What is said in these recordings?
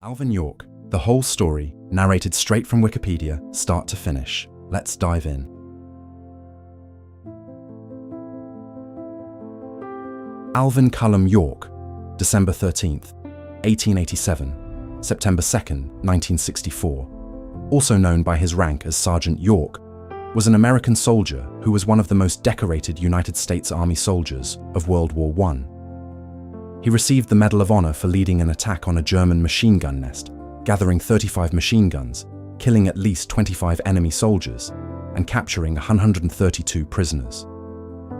Alvin York, the whole story, narrated straight from Wikipedia, start to finish. Let's dive in. Alvin York, December 13th, 1887, September 2nd, 1964, also known by his rank as Sergeant York, was an American soldier who was one of the most decorated United States Army soldiers of World War I. He received the Medal of Honor for leading an attack on a German machine gun nest, gathering 35 machine guns, killing at least 25 enemy soldiers, and capturing 132 prisoners.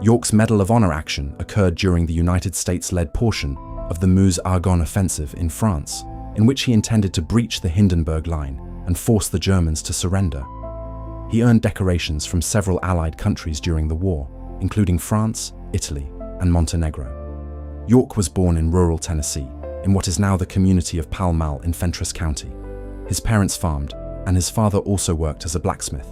York's Medal of Honor action occurred during the United States-led portion of the Meuse-Argonne offensive in France, in which he intended to breach the Hindenburg Line and force the Germans to surrender. He earned decorations from several Allied countries during the war, including France, Italy, and Montenegro. York was born in rural Tennessee, in what is now the community of Pall Mall in Fentress County. His parents farmed, and his father also worked as a blacksmith.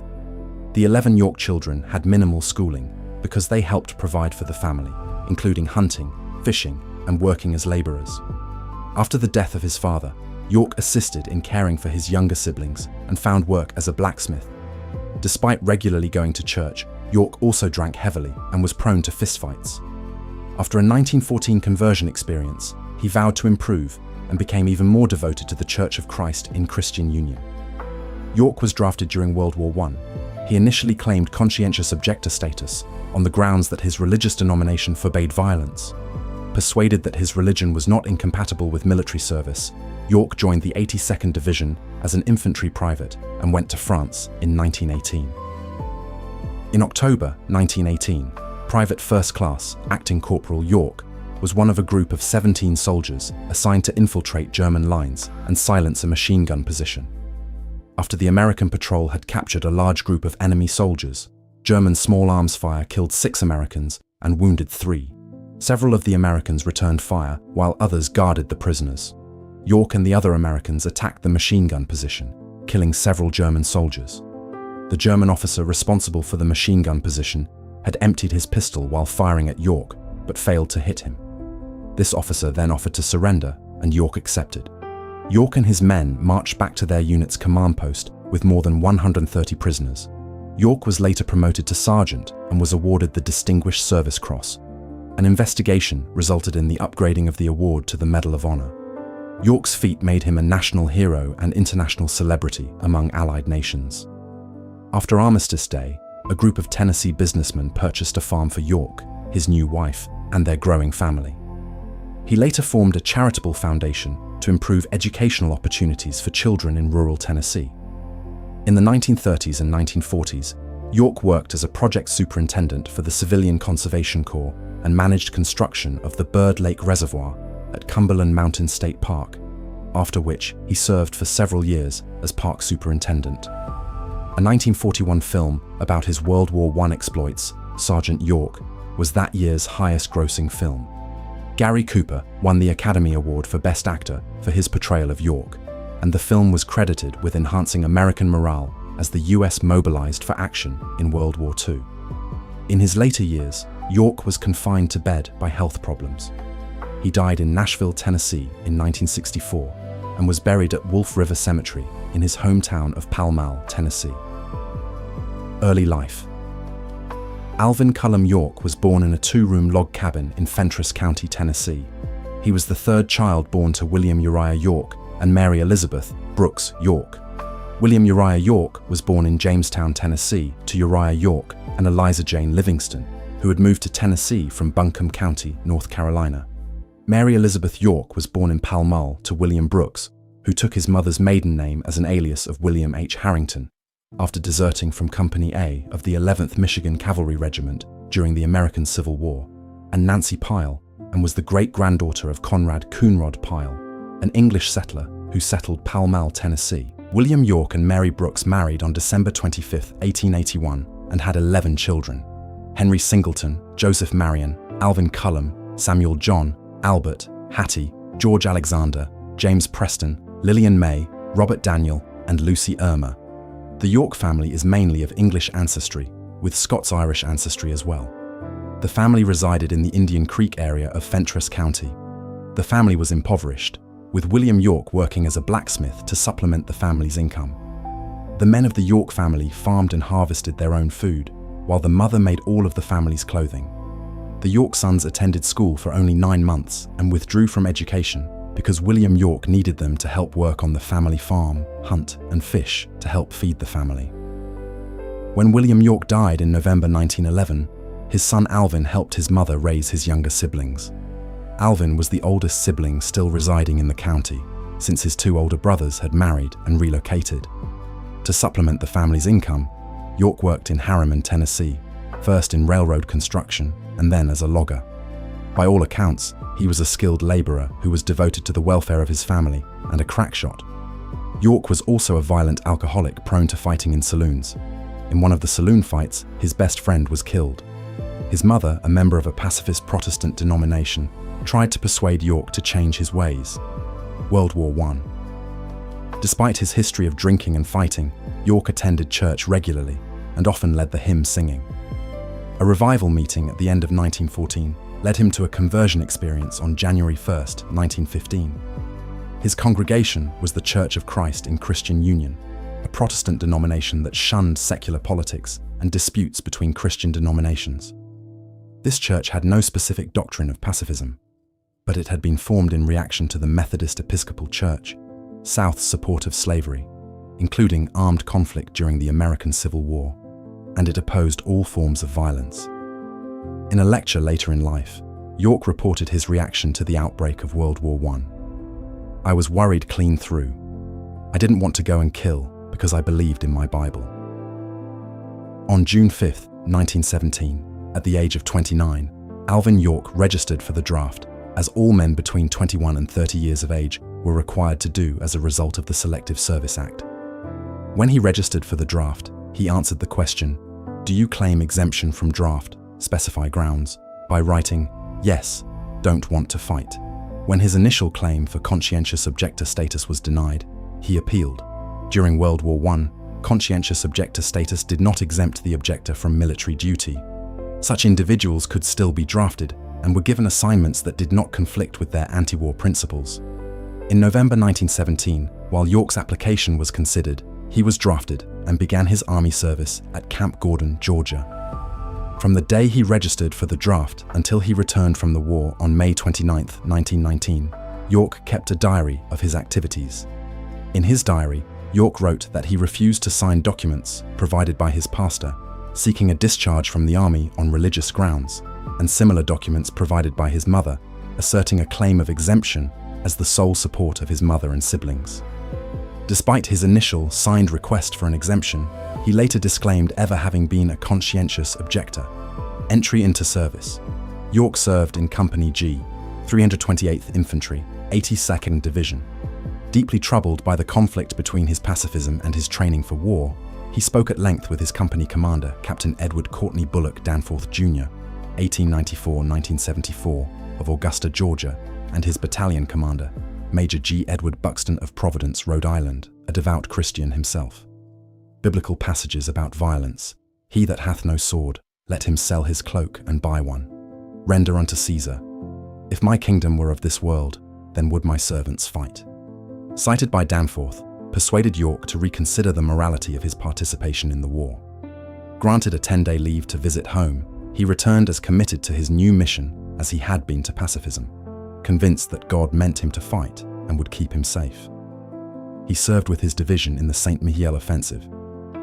The 11 York children had minimal schooling because they helped provide for the family, including hunting, fishing, and working as laborers. After the death of his father, York assisted in caring for his younger siblings and found work as a blacksmith. Despite regularly going to church, York also drank heavily and was prone to fistfights. After a 1914 conversion experience, he vowed to improve and became even more devoted to the Church of Christ in Christian Union. York was drafted during World War I. He initially claimed conscientious objector status on the grounds that his religious denomination forbade violence. Persuaded that his religion was not incompatible with military service, York joined the 82nd Division as an infantry private and went to France in 1918. In October 1918, Private First Class Acting Corporal York was one of a group of 17 soldiers assigned to infiltrate German lines and silence a machine gun position. After the American patrol had captured a large group of enemy soldiers, German small arms fire killed 6 Americans and wounded 3. Several of the Americans returned fire while others guarded the prisoners. York and the other Americans attacked the machine gun position, killing several German soldiers. The German officer responsible for the machine gun position had emptied his pistol while firing at York, but failed to hit him. This officer then offered to surrender, and York accepted. York and his men marched back to their unit's command post with more than 130 prisoners. York was later promoted to sergeant and was awarded the Distinguished Service Cross. An investigation resulted in the upgrading of the award to the Medal of Honor. York's feat made him a national hero and international celebrity among Allied nations. After Armistice Day, a group of Tennessee businessmen purchased a farm for York, his new wife, and their growing family. He later formed a charitable foundation to improve educational opportunities for children in rural Tennessee. In the 1930s and 1940s, York worked as a project superintendent for the Civilian Conservation Corps and managed construction of the Bird Lake Reservoir at Cumberland Mountain State Park, after which he served for several years as park superintendent. A 1941 film about his World War I exploits, Sergeant York, was that year's highest-grossing film. Gary Cooper won the Academy Award for Best Actor for his portrayal of York, and the film was credited with enhancing American morale as the US mobilized for action in World War II. In his later years, York was confined to bed by health problems. He died in Nashville, Tennessee in 1964 and was buried at Wolf River Cemetery in his hometown of Pall Mall, Tennessee. Early life. Alvin York was born in a 2-room log cabin in Fentress County, Tennessee. He was the 3rd child born to William Uriah York and Mary Elizabeth Brooks York. William Uriah York was born in Jamestown, Tennessee to Uriah York and Eliza Jane Livingston, who had moved to Tennessee from Buncombe County, North Carolina. Mary Elizabeth York was born in Pall Mall to William Brooks, who took his mother's maiden name as an alias of William H. Harrington, after deserting from Company A of the 11th Michigan Cavalry Regiment during the American Civil War, and Nancy Pyle, and was the great-granddaughter of Conrad Coonrod Pyle, an English settler who settled Pall Mall, Tennessee. William York and Mary Brooks married on December 25, 1881, and had 11 children: Henry Singleton, Joseph Marion, Alvin Samuel John, Albert, Hattie, George Alexander, James Preston, Lillian May, Robert Daniel, and Lucy Irma. The York family is mainly of English ancestry, with Scots-Irish ancestry as well. The family resided in the Indian Creek area of Fentress County. The family was impoverished, with William York working as a blacksmith to supplement the family's income. The men of the York family farmed and harvested their own food, while the mother made all of the family's clothing. The York sons attended school for only 9 months and withdrew from education because William York needed them to help work on the family farm, hunt and fish to help feed the family. When William York died in November 1911, his son Alvin helped his mother raise his younger siblings. Alvin was the oldest sibling still residing in the county, since his 2 older brothers had married and relocated. To supplement the family's income, York worked in Harriman, Tennessee, first in railroad construction and then as a logger. By all accounts, he was a skilled laborer who was devoted to the welfare of his family and a crack shot. York was also a violent alcoholic prone to fighting in saloons. In one of the saloon fights, his best friend was killed. His mother, a member of a pacifist Protestant denomination, tried to persuade York to change his ways. World War I. Despite his history of drinking and fighting, York attended church regularly and often led the hymn singing. A revival meeting at the end of 1914 led him to a conversion experience on January 1, 1915. His congregation was the Church of Christ in Christian Union, a Protestant denomination that shunned secular politics and disputes between Christian denominations. This church had no specific doctrine of pacifism, but it had been formed in reaction to the Methodist Episcopal Church, South's support of slavery, including armed conflict during the American Civil War, and it opposed all forms of violence. In a lecture later in life, York reported his reaction to the outbreak of World War I. "I was worried clean through. I didn't want to go and kill because I believed in my Bible." On June 5, 1917, at the age of 29, Alvin York registered for the draft, as all men between 21 and 30 years of age were required to do as a result of the Selective Service Act. When he registered for the draft, he answered the question, "Do you claim exemption from draft? Specify grounds," by writing, "Yes, don't want to fight." When his initial claim for conscientious objector status was denied, he appealed. During World War I, conscientious objector status did not exempt the objector from military duty. Such individuals could still be drafted and were given assignments that did not conflict with their anti-war principles. In November 1917, while York's application was considered, he was drafted and began his army service at Camp Gordon, Georgia. From the day he registered for the draft until he returned from the war on May 29, 1919, York kept a diary of his activities. In his diary, York wrote that he refused to sign documents provided by his pastor, seeking a discharge from the army on religious grounds, and similar documents provided by his mother, asserting a claim of exemption as the sole support of his mother and siblings. Despite his initial signed request for an exemption, he later disclaimed ever having been a conscientious objector. Entry into service. York served in Company G, 328th Infantry, 82nd Division. Deeply troubled by the conflict between his pacifism and his training for war, he spoke at length with his company commander, Captain Edward Courtney Bullock Danforth Jr., 1894-1974, of Augusta, Georgia, and his battalion commander, Major G. Edward Buxton of Providence, Rhode Island, a devout Christian himself. Biblical passages about violence. "He that hath no sword, let him sell his cloak and buy one. Render unto Caesar. If my kingdom were of this world, then would my servants fight." Cited by Danforth, persuaded York to reconsider the morality of his participation in the war. Granted a 10-day leave to visit home, he returned as committed to his new mission as he had been to pacifism, convinced that God meant him to fight and would keep him safe. He served with his division in the St. Mihiel Offensive,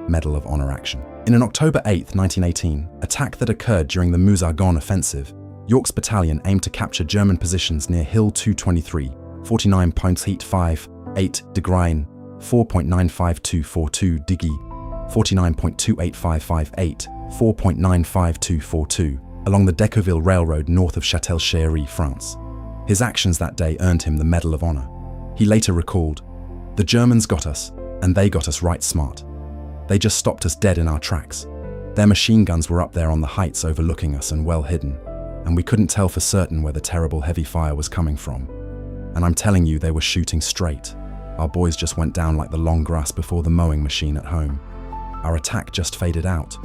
Medal of Honor action. In an October 8, 1918, attack that occurred during the Meuse-Argonne Offensive, York's battalion aimed to capture German positions near Hill 223, 49 points heat 5, 8 Degrain, 4.95242 Diggy, 49.28558, 4.95242, along the Decauville Railroad north of Châtel-Chéry, France. His actions that day earned him the Medal of Honor. He later recalled, "The Germans got us, and they got us right smart. They just stopped us dead in our tracks. Their machine guns were up there on the heights overlooking us and well hidden, and we couldn't tell for certain where the terrible heavy fire was coming from. And I'm telling you, they were shooting straight. Our boys just went down like the long grass before the mowing machine at home. Our attack just faded out,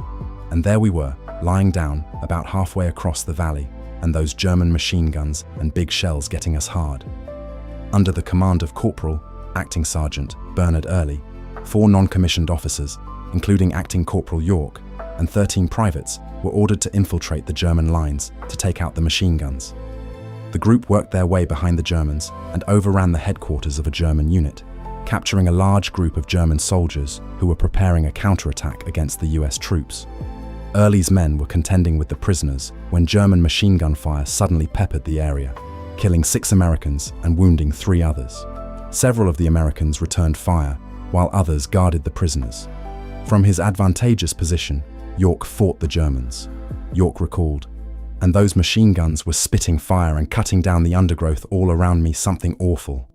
and there we were, lying down about halfway across the valley, and those German machine guns and big shells getting us hard. Under the command of Corporal, Acting Sergeant Bernard Early, 4 non-commissioned officers, including Acting Corporal York, and 13 privates were ordered to infiltrate the German lines to take out the machine guns. The group worked their way behind the Germans and overran the headquarters of a German unit, capturing a large group of German soldiers who were preparing a counterattack against the US troops. Early's men were contending with the prisoners when German machine gun fire suddenly peppered the area, killing 6 Americans and wounding 3 others. Several of the Americans returned fire, while others guarded the prisoners. From his advantageous position, York fought the Germans. York recalled, "And those machine guns were spitting fire and cutting down the undergrowth all around me, something awful.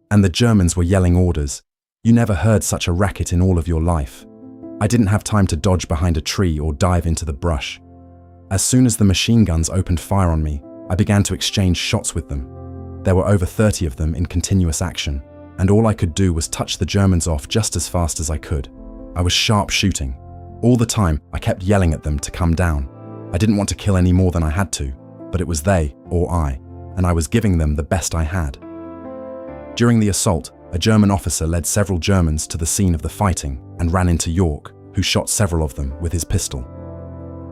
And the Germans were yelling orders. You never heard such a racket in all of your life. I didn't have time to dodge behind a tree or dive into the brush. As soon as the machine guns opened fire on me, I began to exchange shots with them. There were over 30 of them in continuous action, and all I could do was touch the Germans off just as fast as I could. I was sharp shooting. All the time, I kept yelling at them to come down. I didn't want to kill any more than I had to, but it was they or I, and I was giving them the best I had." During the assault, a German officer led several Germans to the scene of the fighting and ran into York, who shot several of them with his pistol.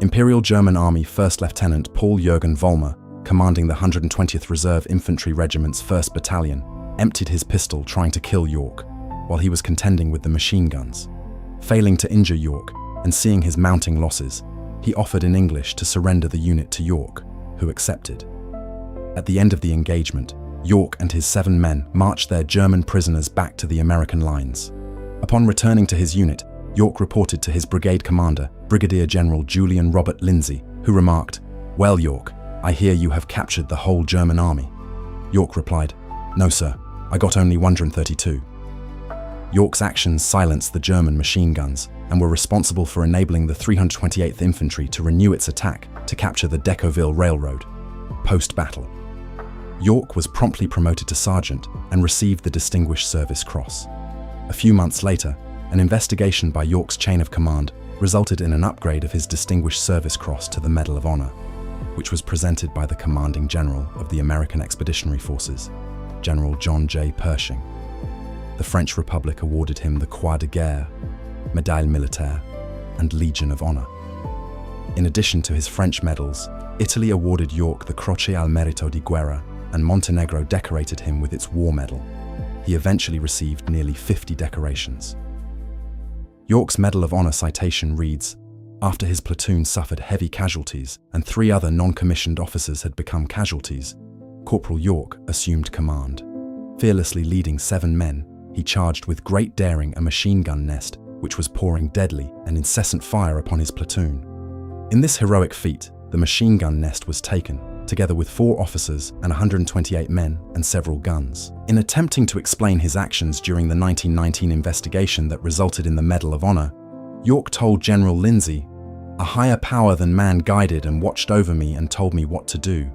Imperial German Army First Lieutenant Paul Jürgen Vollmer, commanding the 120th Reserve Infantry Regiment's 1st Battalion, emptied his pistol trying to kill York, while he was contending with the machine guns. Failing to injure York, and seeing his mounting losses, he offered in English to surrender the unit to York, who accepted. At the end of the engagement, York and his 7 men marched their German prisoners back to the American lines. Upon returning to his unit, York reported to his brigade commander, Brigadier General Julian Robert Lindsay, who remarked, "Well, York, I hear you have captured the whole German army." York replied, "No, sir, I got only 132. York's actions silenced the German machine guns and were responsible for enabling the 328th Infantry to renew its attack to capture the Decauville Railroad. Post-battle, York was promptly promoted to sergeant and received the Distinguished Service Cross. A few months later, an investigation by York's chain of command resulted in an upgrade of his Distinguished Service Cross to the Medal of Honor, which was presented by the commanding general of the American Expeditionary Forces, General John J. Pershing. The French Republic awarded him the Croix de Guerre, Médaille Militaire, and Legion of Honor. In addition to his French medals, Italy awarded York the Croce al Merito di Guerra, and Montenegro decorated him with its War Medal. He eventually received nearly 50 decorations. York's Medal of Honor citation reads, "After his platoon suffered heavy casualties and 3 other non-commissioned officers had become casualties, Corporal York assumed command. Fearlessly leading 7 men, he charged with great daring a machine gun nest which was pouring deadly and incessant fire upon his platoon. In this heroic feat, the machine gun nest was taken, together with 4 officers and 128 men and several guns." In attempting to explain his actions during the 1919 investigation that resulted in the Medal of Honor, York told General Lindsay, "A higher power than man guided and watched over me and told me what to do."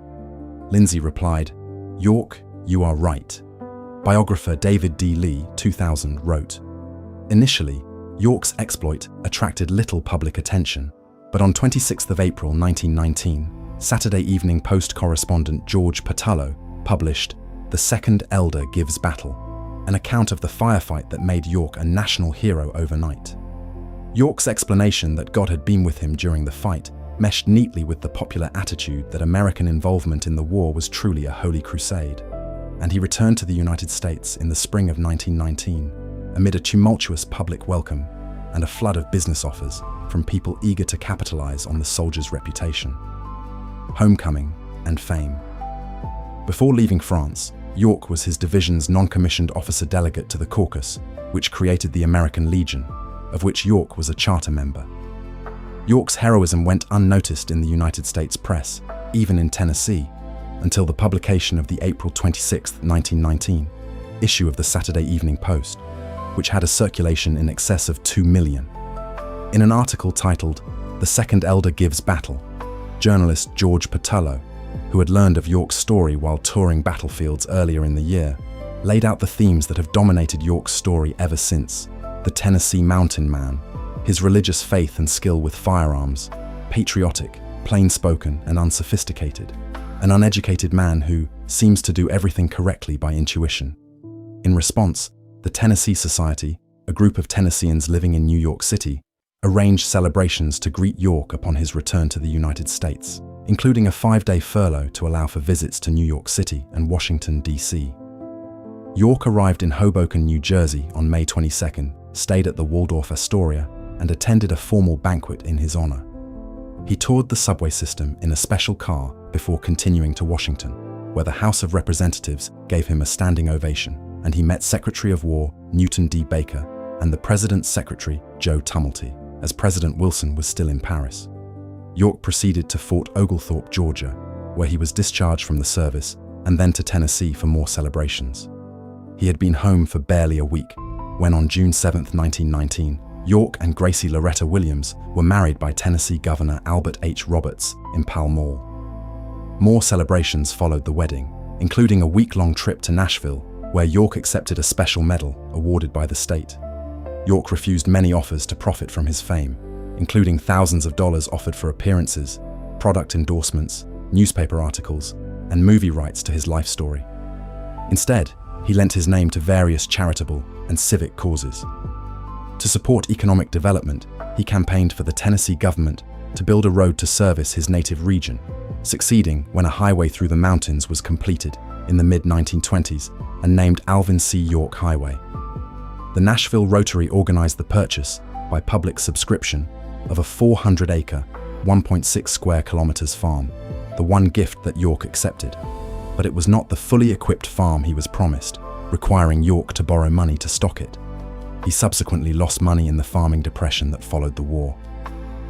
Lindsay replied, "York, you are right." Biographer David D. Lee, 2000, wrote, "Initially, York's exploit attracted little public attention, but on 26th of April 1919, Saturday Evening Post correspondent George Patullo published The Second Elder Gives Battle, an account of the firefight that made York a national hero overnight. York's explanation that God had been with him during the fight meshed neatly with the popular attitude that American involvement in the war was truly a holy crusade, and he returned to the United States in the spring of 1919 amid a tumultuous public welcome and a flood of business offers from people eager to capitalize on the soldier's reputation. Homecoming and fame. Before leaving France, York was his division's non-commissioned officer delegate to the caucus, which created the American Legion, of which York was a charter member. York's heroism went unnoticed in the United States press, even in Tennessee, until the publication of the April 26, 1919, issue of the Saturday Evening Post, which had a circulation in excess of 2 million. In an article titled The Second Elder Gives Battle, journalist George Patullo, who had learned of York's story while touring battlefields earlier in the year, laid out the themes that have dominated York's story ever since: the Tennessee mountain man, his religious faith and skill with firearms, patriotic, plain-spoken and unsophisticated, an uneducated man who, seems to do everything correctly by intuition. In response, the Tennessee Society, a group of Tennesseans living in New York City, arranged celebrations to greet York upon his return to the United States, including a 5-day furlough to allow for visits to New York City and Washington, D.C. York arrived in Hoboken, New Jersey on May 22nd, stayed at the Waldorf Astoria, and attended a formal banquet in his honor. He toured the subway system in a special car before continuing to Washington, where the House of Representatives gave him a standing ovation, and he met Secretary of War Newton D. Baker and the President's Secretary Joe Tumulty, as President Wilson was still in Paris. York proceeded to Fort Oglethorpe, Georgia, where he was discharged from the service, and then to Tennessee for more celebrations. He had been home for barely a week when on June 7, 1919, York and Gracie Loretta Williams were married by Tennessee Governor Albert H. Roberts in Pall Mall. More celebrations followed the wedding, including a week-long trip to Nashville, where York accepted a special medal awarded by the state. York refused many offers to profit from his fame, including thousands of dollars offered for appearances, product endorsements, newspaper articles, and movie rights to his life story. Instead, he lent his name to various charitable and civic causes. To support economic development, he campaigned for the Tennessee government to build a road to service his native region, succeeding when a highway through the mountains was completed in the mid-1920s and named Alvin C. York Highway. The Nashville Rotary organized the purchase, by public subscription, of a 400-acre, 1.6 square kilometers farm, the one gift that York accepted. But it was not the fully equipped farm he was promised, requiring York to borrow money to stock it. He subsequently lost money in the farming depression that followed the war.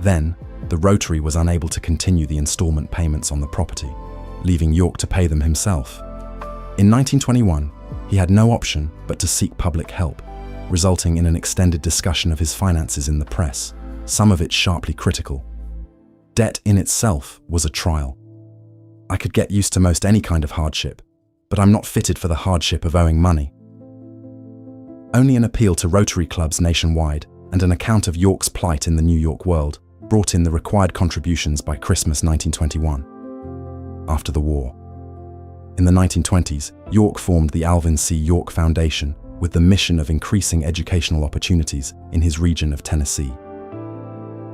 Then, the Rotary was unable to continue the installment payments on the property, leaving York to pay them himself. In 1921, he had no option but to seek public help, resulting in an extended discussion of his finances in the press, some of it sharply critical. Debt in itself was a trial. I could get used to most any kind of hardship, but I'm not fitted for the hardship of owing money. Only an appeal to Rotary clubs nationwide and an account of York's plight in the New York World brought in the required contributions by Christmas 1921. After the war. In the 1920s, York formed the Alvin C. York Foundation with the mission of increasing educational opportunities in his region of Tennessee.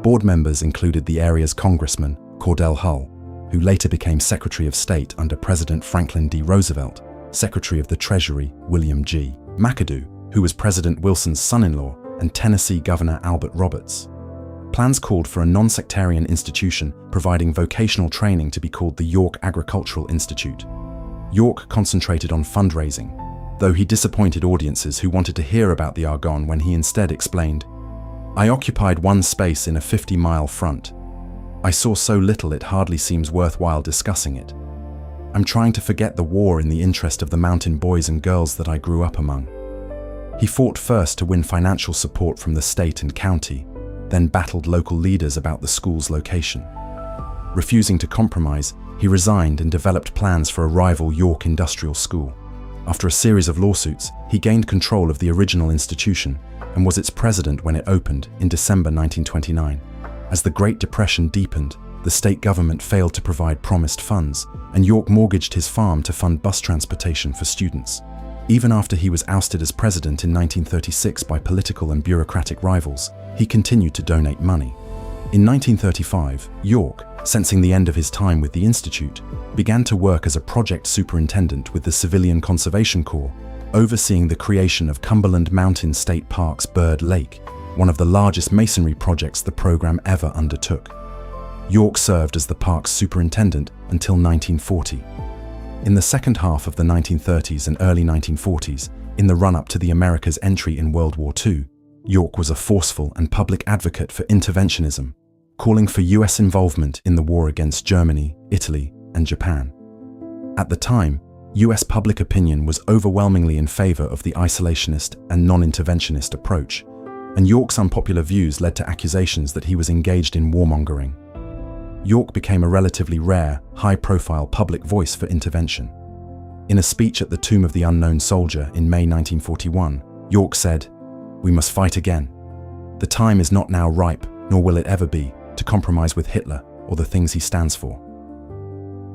Board members included the area's Congressman, Cordell Hull, who later became Secretary of State under President Franklin D. Roosevelt, Secretary of the Treasury, William G. McAdoo, who was President Wilson's son-in-law, and Tennessee Governor Albert Roberts. Plans called for a non-sectarian institution providing vocational training to be called the York Agricultural Institute. York concentrated on fundraising, though he disappointed audiences who wanted to hear about the Argonne when he instead explained, "I occupied one space in a 50-mile front. I saw so little it hardly seems worthwhile discussing it. I'm trying to forget the war in the interest of the mountain boys and girls that I grew up among." He fought first to win financial support from the state and county, then battled local leaders about the school's location. Refusing to compromise, he resigned and developed plans for a rival York industrial school. After a series of lawsuits, he gained control of the original institution and was its president when it opened in December 1929. As the Great Depression deepened, the state government failed to provide promised funds, and York mortgaged his farm to fund bus transportation for students. Even after he was ousted as president in 1936 by political and bureaucratic rivals, he continued to donate money. In 1935, York, sensing the end of his time with the Institute, began to work as a project superintendent with the Civilian Conservation Corps, overseeing the creation of Cumberland Mountain State Park's Bird Lake, one of the largest masonry projects the program ever undertook. York served as the park's superintendent until 1940. In the second half of the 1930s and early 1940s, in the run-up to the America's entry in World War II, York was a forceful and public advocate for interventionism, calling for US involvement in the war against Germany, Italy, and Japan. At the time, US public opinion was overwhelmingly in favor of the isolationist and non-interventionist approach, and York's unpopular views led to accusations that he was engaged in warmongering. York became a relatively rare, high-profile public voice for intervention. In a speech at the Tomb of the Unknown Soldier in May 1941, York said, "We must fight again. The time is not now ripe, nor will it ever be, to compromise with Hitler or the things he stands for."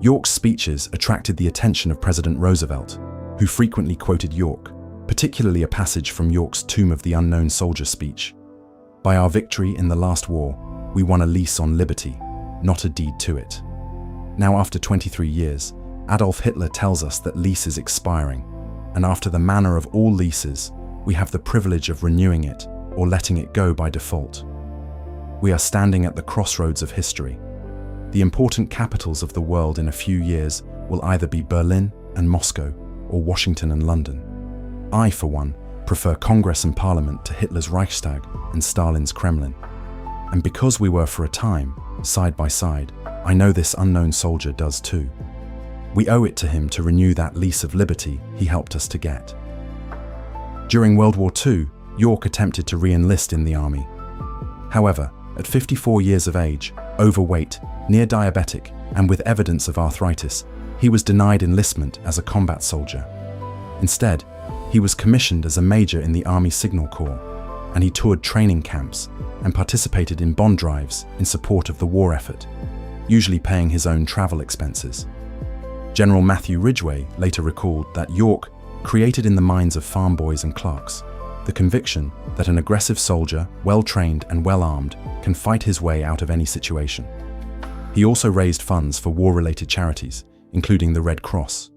York's speeches attracted the attention of President Roosevelt, who frequently quoted York, particularly a passage from York's Tomb of the Unknown Soldier speech. "By our victory in the last war, we won a lease on liberty, not a deed to it." Now, after 23 years, Adolf Hitler tells us that lease is expiring, and after the manner of all leases, we have the privilege of renewing it or letting it go by default. We are standing at the crossroads of history. The important capitals of the world in a few years will either be Berlin and Moscow or Washington and London. I, for one, prefer Congress and Parliament to Hitler's Reichstag and Stalin's Kremlin. And because we were for a time, side by side, I know this unknown soldier does too. We owe it to him to renew that lease of liberty he helped us to get. During World War II, York attempted to re-enlist in the army. However, at 54 years of age, overweight, near diabetic, and with evidence of arthritis, he was denied enlistment as a combat soldier. Instead, he was commissioned as a major in the Army Signal Corps, and he toured training camps and participated in bond drives in support of the war effort, usually paying his own travel expenses. General Matthew Ridgway later recalled that York created in the minds of farm boys and clerks the conviction that an aggressive soldier, well-trained and well-armed, can fight his way out of any situation. He also raised funds for war-related charities, including the Red Cross.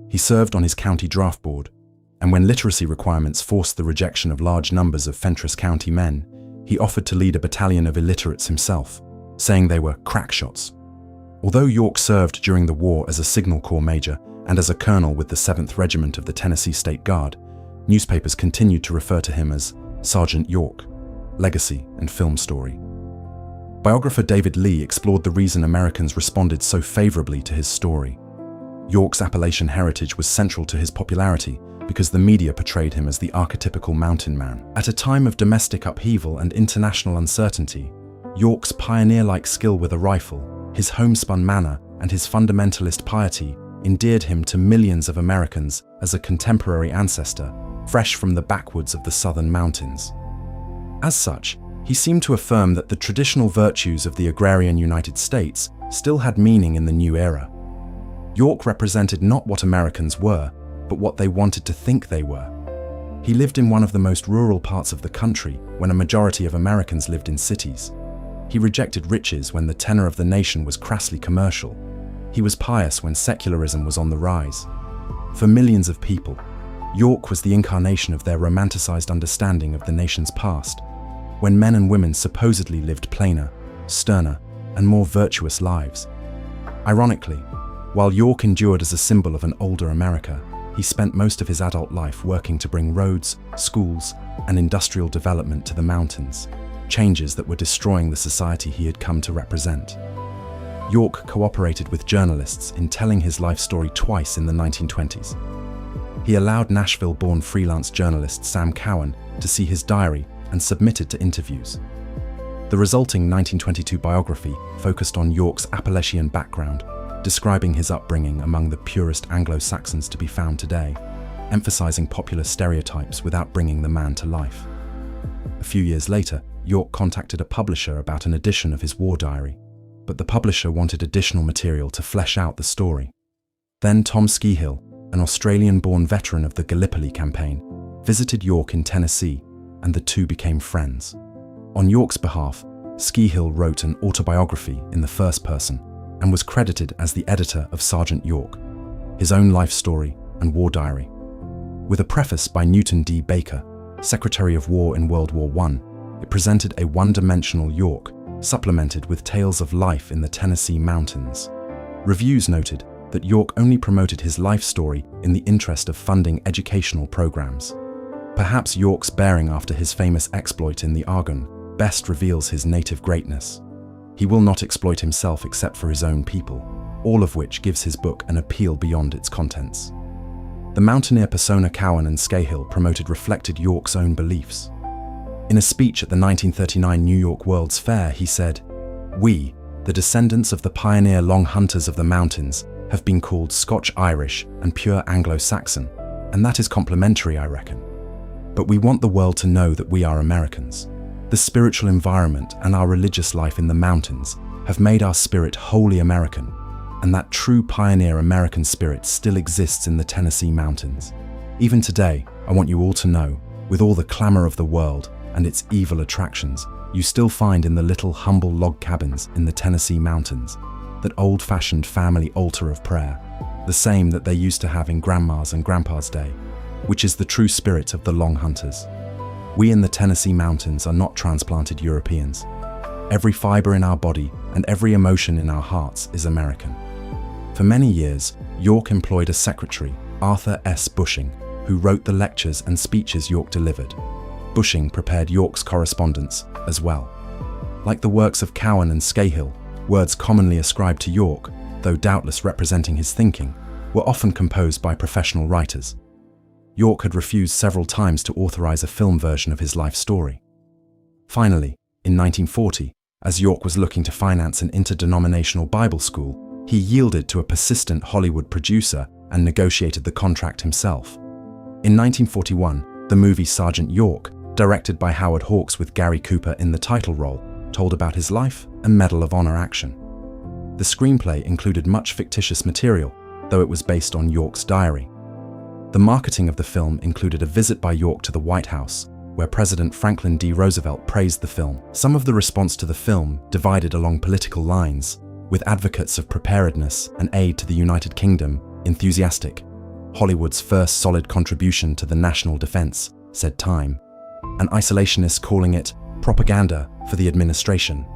He served on his county draft board, and when literacy requirements forced the rejection of large numbers of Fentress County men, he offered to lead a battalion of illiterates himself, saying they were crack shots. Although York served during the war as a Signal Corps major and as a colonel with the 7th Regiment of the Tennessee State Guard, newspapers continued to refer to him as Sergeant York, legacy and film story. Biographer David Lee explored the reason Americans responded so favorably to his story. York's Appalachian heritage was central to his popularity because the media portrayed him as the archetypical mountain man. At a time of domestic upheaval and international uncertainty, York's pioneer-like skill with a rifle, his homespun manner, and his fundamentalist piety endeared him to millions of Americans as a contemporary ancestor, fresh from the backwoods of the southern mountains. As such, he seemed to affirm that the traditional virtues of the agrarian United States still had meaning in the new era. York represented not what Americans were, but what they wanted to think they were. He lived in one of the most rural parts of the country when a majority of Americans lived in cities. He rejected riches when the tenor of the nation was crassly commercial. He was pious when secularism was on the rise. For millions of people, York was the incarnation of their romanticized understanding of the nation's past, when men and women supposedly lived plainer, sterner, and more virtuous lives. Ironically, while York endured as a symbol of an older America, he spent most of his adult life working to bring roads, schools, and industrial development to the mountains, changes that were destroying the society he had come to represent. York cooperated with journalists in telling his life story twice in the 1920s. He allowed Nashville-born freelance journalist Sam Cowan to see his diary and submitted to interviews. The resulting 1922 biography focused on York's Appalachian background, describing his upbringing among the purest Anglo-Saxons to be found today, emphasizing popular stereotypes without bringing the man to life. A few years later, York contacted a publisher about an edition of his war diary, but the publisher wanted additional material to flesh out the story. Then Tom Skehill, an Australian-born veteran of the Gallipoli campaign, visited York in Tennessee, and the two became friends. On York's behalf, Skehill wrote an autobiography in the first person and was credited as the editor of Sergeant York, his own life story and war diary. With a preface by Newton D. Baker, Secretary of War in World War I, it presented a one-dimensional York, supplemented with tales of life in the Tennessee mountains. Reviews noted that York only promoted his life story in the interest of funding educational programs. Perhaps York's bearing after his famous exploit in the Argonne best reveals his native greatness. He will not exploit himself except for his own people, all of which gives his book an appeal beyond its contents. The mountaineer persona Cowan and Skehill promoted reflected York's own beliefs. In a speech at the 1939 New York World's Fair, he said, "We, the descendants of the pioneer long hunters of the mountains, have been called Scotch-Irish and pure Anglo-Saxon, and that is complimentary, I reckon. But we want the world to know that we are Americans. The spiritual environment and our religious life in the mountains have made our spirit wholly American, and that true pioneer American spirit still exists in the Tennessee mountains. Even today, I want you all to know, with all the clamor of the world and its evil attractions, you still find in the little humble log cabins in the Tennessee mountains that old-fashioned family altar of prayer, the same that they used to have in Grandma's and Grandpa's day, which is the true spirit of the Long Hunters. We in the Tennessee mountains are not transplanted Europeans. Every fiber in our body and every emotion in our hearts is American. For many years, York employed a secretary, Arthur S. Bushing, who wrote the lectures and speeches York delivered. Bushing prepared York's correspondence as well. Like the works of Cowan and Scahill, words commonly ascribed to York, though doubtless representing his thinking, were often composed by professional writers. York had refused several times to authorize a film version of his life story. Finally, in 1940, as York was looking to finance an interdenominational Bible school, he yielded to a persistent Hollywood producer and negotiated the contract himself. In 1941, the movie Sergeant York, directed by Howard Hawks with Gary Cooper in the title role, told about his life and Medal of Honor action. The screenplay included much fictitious material, though it was based on York's diary. The marketing of the film included a visit by York to the White House, where President Franklin D. Roosevelt praised the film. Some of the response to the film divided along political lines, with advocates of preparedness and aid to the United Kingdom enthusiastic. Hollywood's first solid contribution to the national defense, said Time, and isolationists calling it propaganda for the administration.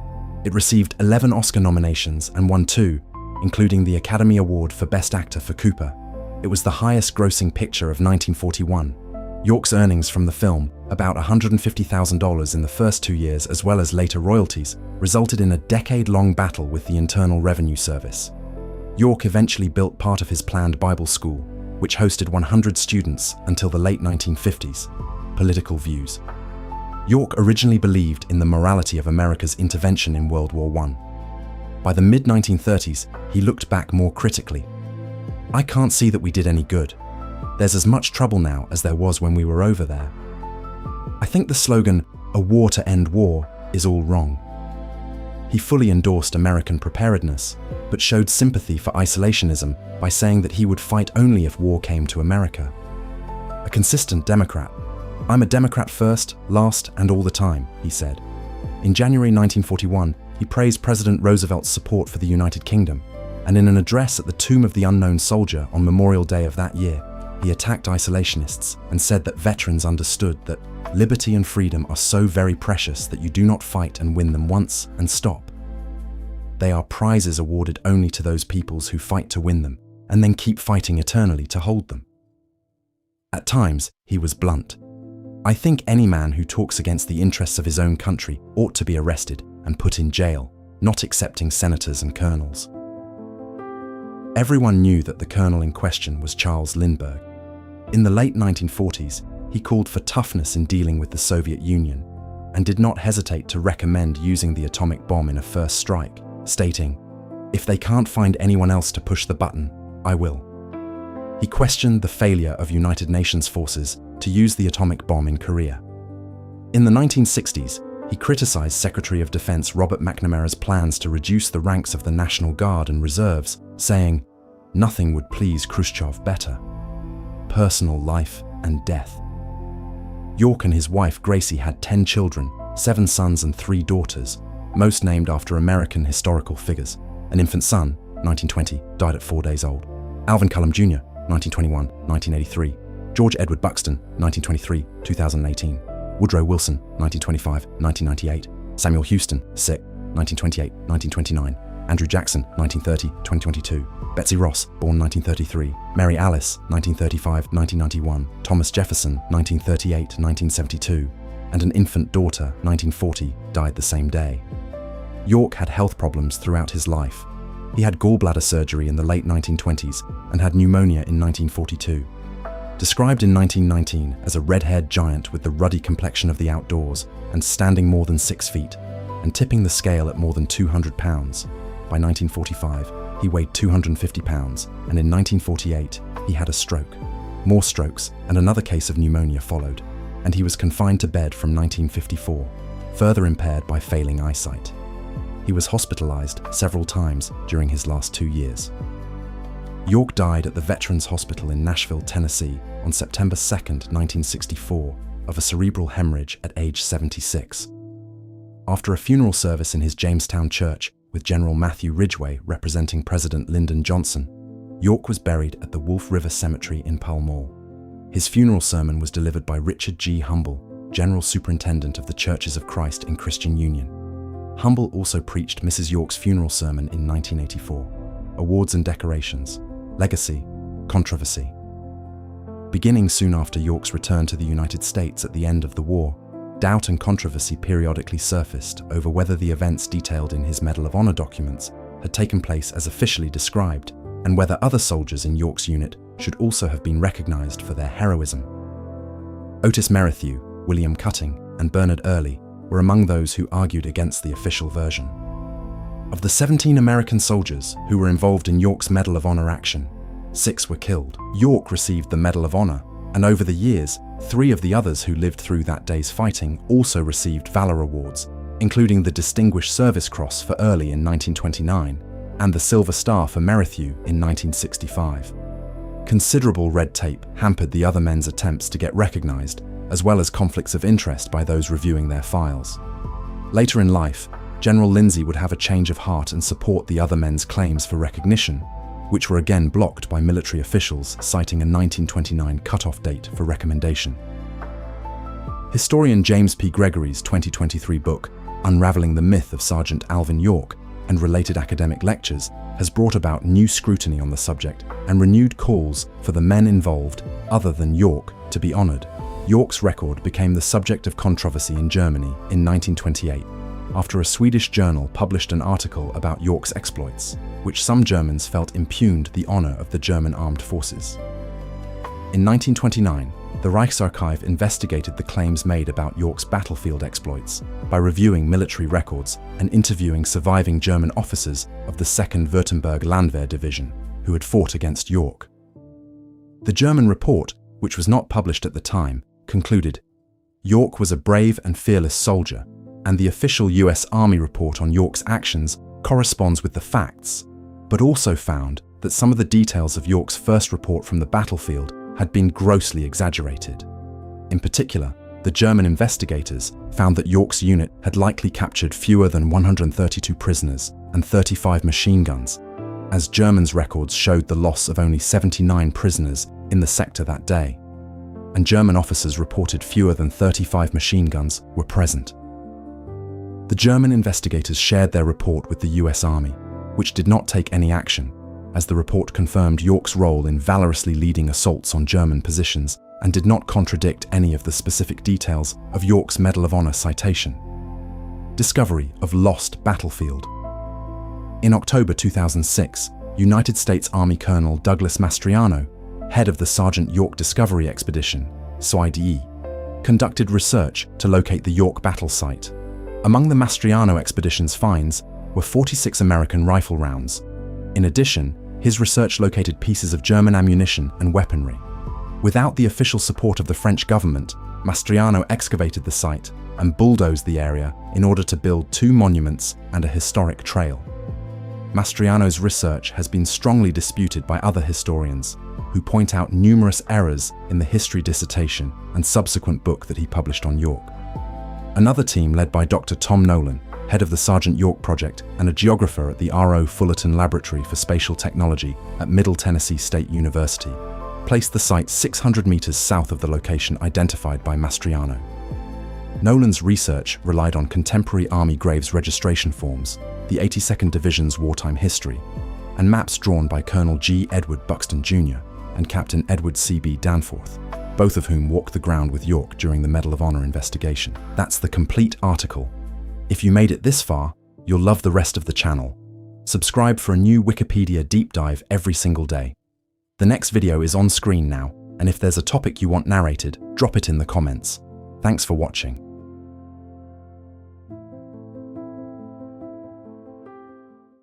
It received 11 Oscar nominations and won 2, including the Academy Award for Best Actor for Cooper. It was the highest-grossing picture of 1941. York's earnings from the film, about $150,000 in the first 2 years as well as later royalties, resulted in a decade-long battle with the Internal Revenue Service. York eventually built part of his planned Bible school, which hosted 100 students until the late 1950s. Political views. York originally believed in the morality of America's intervention in World War I. By the mid-1930s, he looked back more critically. "I can't see that we did any good. There's as much trouble now as there was when we were over there. I think the slogan, 'a war to end war,' is all wrong." He fully endorsed American preparedness, but showed sympathy for isolationism by saying that he would fight only if war came to America. A consistent Democrat. "I'm a Democrat first, last, and all the time," he said. In January 1941, he praised President Roosevelt's support for the United Kingdom, and in an address at the Tomb of the Unknown Soldier on Memorial Day of that year, he attacked isolationists and said that veterans understood that liberty and freedom are so very precious that you do not fight and win them once and stop. They are prizes awarded only to those peoples who fight to win them and then keep fighting eternally to hold them. At times, he was blunt. "I think any man who talks against the interests of his own country ought to be arrested and put in jail, not excepting senators and colonels." Everyone knew that the colonel in question was Charles Lindbergh. In the late 1940s, he called for toughness in dealing with the Soviet Union and did not hesitate to recommend using the atomic bomb in a first strike, stating, "If they can't find anyone else to push the button, I will." He questioned the failure of United Nations forces to use the atomic bomb in Korea. In the 1960s, he criticized Secretary of Defense Robert McNamara's plans to reduce the ranks of the National Guard and reserves, saying, "Nothing would please Khrushchev better. Personal life and death." York and his wife Gracie had 10 children, 7 sons and 3 daughters, most named after American historical figures. An infant son, 1920, died at 4 days old. Alvin Cullum Jr., 1921, 1983. George Edward Buxton, 1923, 2018. Woodrow Wilson, 1925, 1998. Samuel Houston, sick, 1928, 1929. Andrew Jackson, 1930, 2022. Betsy Ross, born 1933. Mary Alice, 1935, 1991. Thomas Jefferson, 1938, 1972. And an infant daughter, 1940, died the same day. York had health problems throughout his life. He had gallbladder surgery in the late 1920s and had pneumonia in 1942. Described in 1919 as a red-haired giant with the ruddy complexion of the outdoors and standing more than 6 feet and tipping the scale at more than 200 pounds, by 1945 he weighed 250 pounds, and in 1948 he had a stroke. More strokes and another case of pneumonia followed, and he was confined to bed from 1954, further impaired by failing eyesight. He was hospitalized several times during his last 2 years. York died at the Veterans Hospital in Nashville, Tennessee on September 2, 1964, of a cerebral hemorrhage at age 76. After a funeral service in his Jamestown church with General Matthew Ridgway representing President Lyndon Johnson, York was buried at the Wolf River Cemetery in Pall Mall. His funeral sermon was delivered by Richard G. Humble, General Superintendent of the Churches of Christ in Christian Union. Humble also preached Mrs. York's funeral sermon in 1984. Awards and decorations, legacy, controversy. Beginning soon after York's return to the United States at the end of the war, doubt and controversy periodically surfaced over whether the events detailed in his Medal of Honor documents had taken place as officially described, and whether other soldiers in York's unit should also have been recognized for their heroism. Otis Merrithew, William Cutting, and Bernard Early were among those who argued against the official version. Of the 17 American soldiers who were involved in York's Medal of Honor action, 6 were killed. York received the Medal of Honor, and over the years, 3 of the others who lived through that day's fighting also received Valor Awards, including the Distinguished Service Cross for Early in 1929 and the Silver Star for Merrithew in 1965. Considerable red tape hampered the other men's attempts to get recognized, as well as conflicts of interest by those reviewing their files. Later in life, General Lindsay would have a change of heart and support the other men's claims for recognition, which were again blocked by military officials citing a 1929 cutoff date for recommendation. Historian James P. Gregory's 2023 book, Unraveling the Myth of Sergeant Alvin York, and related academic lectures has brought about new scrutiny on the subject and renewed calls for the men involved, other than York, to be honored. York's record became the subject of controversy in Germany in 1928, after a Swedish journal published an article about York's exploits, which some Germans felt impugned the honor of the German armed forces. In 1929, the Reichsarchive investigated the claims made about York's battlefield exploits by reviewing military records and interviewing surviving German officers of the 2nd Württemberg Landwehr Division who had fought against York. The German report, which was not published at the time, concluded, York was a brave and fearless soldier, and the official US Army report on York's actions corresponds with the facts, but also found that some of the details of York's first report from the battlefield had been grossly exaggerated. In particular, the German investigators found that York's unit had likely captured fewer than 132 prisoners and 35 machine guns, as Germans' records showed the loss of only 79 prisoners in the sector that day, and German officers reported fewer than 35 machine guns were present. The German investigators shared their report with the US Army, which did not take any action, as the report confirmed York's role in valorously leading assaults on German positions and did not contradict any of the specific details of York's Medal of Honor citation. Discovery of lost battlefield. In October 2006, United States Army Colonel Douglas Mastriano, head of the Sergeant York Discovery Expedition, SOIDE, conducted research to locate the York battle site. Among the Mastriano expedition's finds were 46 American rifle rounds. In addition, his research located pieces of German ammunition and weaponry. Without the official support of the French government, Mastriano excavated the site and bulldozed the area in order to build 2 monuments and a historic trail. Mastriano's research has been strongly disputed by other historians, who point out numerous errors in the history dissertation and subsequent book that he published on York. Another team led by Dr. Tom Nolan, head of the Sergeant York Project and a geographer at the R.O. Fullerton Laboratory for Spatial Technology at Middle Tennessee State University, placed the site 600 meters south of the location identified by Mastriano. Nolan's research relied on contemporary Army graves registration forms, the 82nd Division's wartime history, and maps drawn by Colonel G. Edward Buxton Jr. and Captain Edward C.B. Danforth, both of whom walked the ground with York during the Medal of Honor investigation. That's the complete article. If you made it this far, you'll love the rest of the channel. Subscribe for a new Wikipedia deep dive every single day. The next video is on screen now, and if there's a topic you want narrated, drop it in the comments. Thanks for watching.